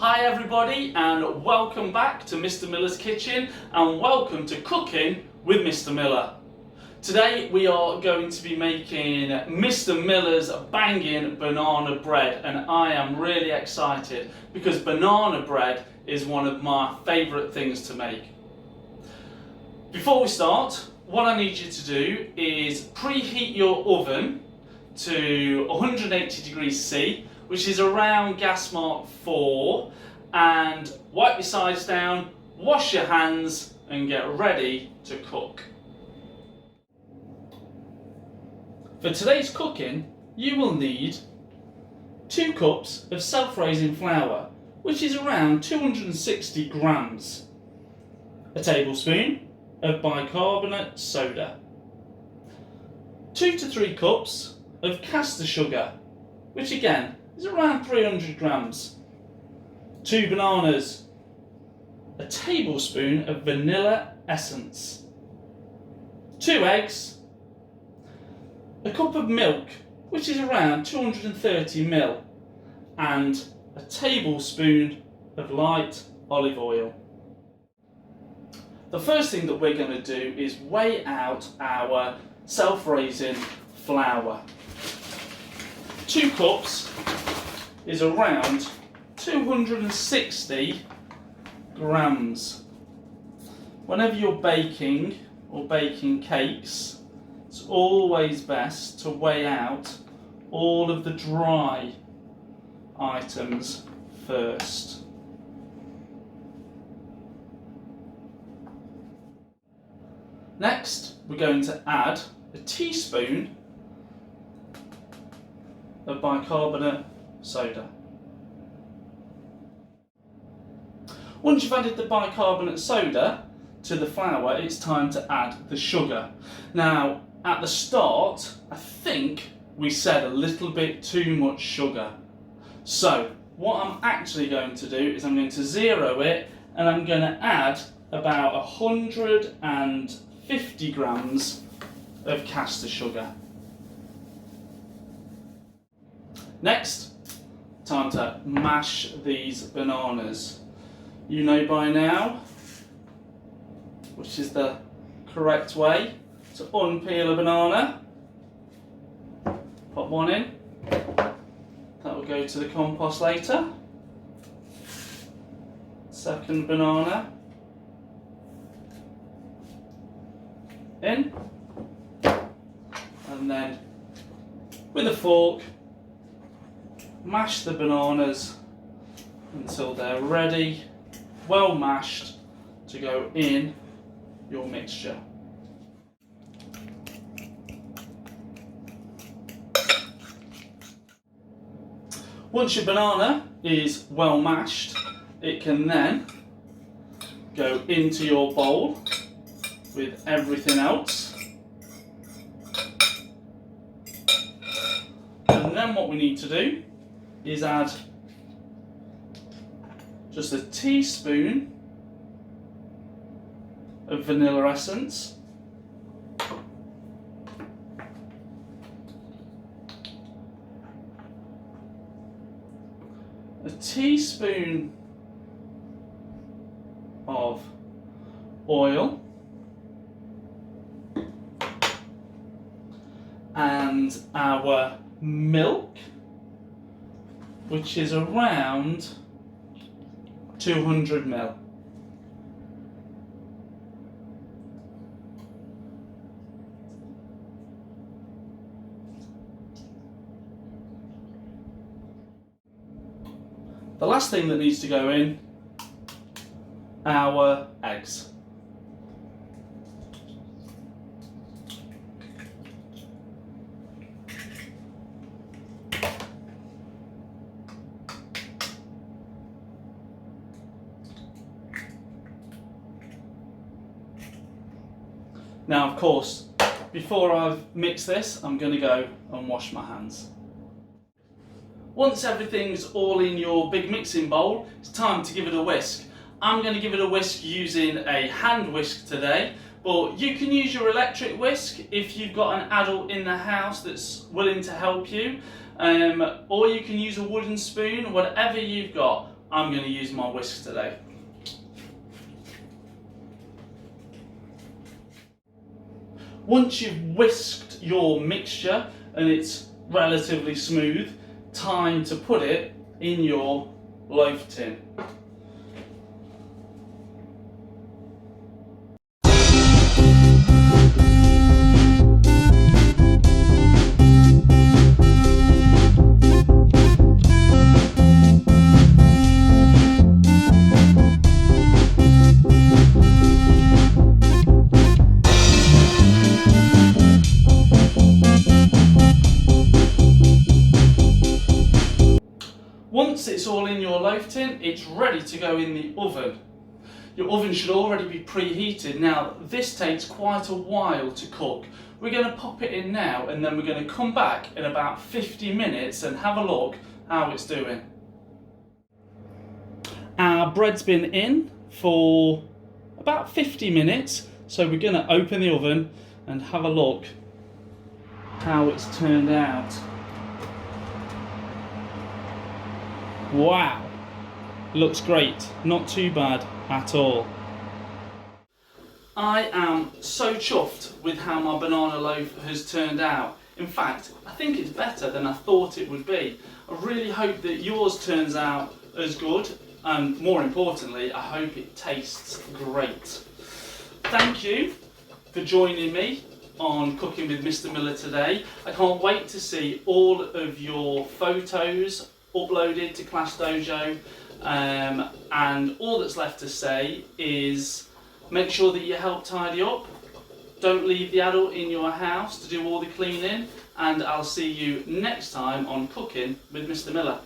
Hi everybody, and welcome back to Mr. Miller's Kitchen, and welcome to Cooking with Mr. Miller. Today we are going to be making Mr. Miller's banging banana bread, and I am really excited because banana bread is one of my favourite things to make. Before we start, what I need you to do is preheat your oven to 180 degrees C, which is around gas mark 4, and wipe your sides down, wash your hands and get ready to cook. For today's cooking, you will need 2 cups of self-raising flour, which is around 260 grams, a tablespoon of bicarbonate soda, 2 to 3 cups of caster sugar, which again is around 300 grams, 2 bananas, a tablespoon of vanilla essence, 2 eggs, a cup of milk, which is around 230 ml, and a tablespoon of light olive oil. The first thing that we're going to do is weigh out our self-raising flour. 2 cups is around 260 grams. Whenever you're baking or baking cakes, it's always best to weigh out all of the dry items first. Next, we're going to add a teaspoon of bicarbonate soda. Once you've added the bicarbonate soda to the flour, it's time to add the sugar. Now, at the start, I think we said a little bit too much sugar. So, what I'm actually going to do is I'm going to zero it, and I'm going to add about 150 grams of caster sugar. Next, time to mash these bananas. You know by now which is the correct way to unpeel a banana. Pop one in, that will go to the compost later. Second banana in, and then with a fork mash the bananas until they're ready, well mashed, to go in your mixture. Once your banana is well mashed, it can then go into your bowl with everything else. And then what we need to do is add just a teaspoon of vanilla essence, a teaspoon of oil, and our milk, which is around 200 ml. The last thing that needs to go in, our eggs. Now, of course, before I've mixed this, I'm going to go and wash my hands. Once everything's all in your big mixing bowl, it's time to give it a whisk. I'm going to give it a whisk using a hand whisk today, but you can use your electric whisk if you've got an adult in the house that's willing to help you, or you can use a wooden spoon, whatever you've got. I'm going to use my whisk today. Once you've whisked your mixture and it's relatively smooth, time to put it in your loaf tin. Once it's all in your loaf tin, it's ready to go in the oven. Your oven should already be preheated. Now, this takes quite a while to cook. We're going to pop it in now and then we're going to come back in about 50 minutes and have a look how it's doing. Our bread's been in for about 50 minutes, so we're going to open the oven and have a look how it's turned out. Wow, looks great, not too bad at all. I am so chuffed with how my banana loaf has turned out. In fact, I think it's better than I thought it would be. I really hope that yours turns out as good, and more importantly, I hope it tastes great. Thank you for joining me on Cooking with Mr. Miller today. I can't wait to see all of your photos uploaded to Class Dojo, and all that's left to say is make sure that you help tidy up, don't leave the adult in your house to do all the cleaning, and I'll see you next time on Cooking with Mr. Miller.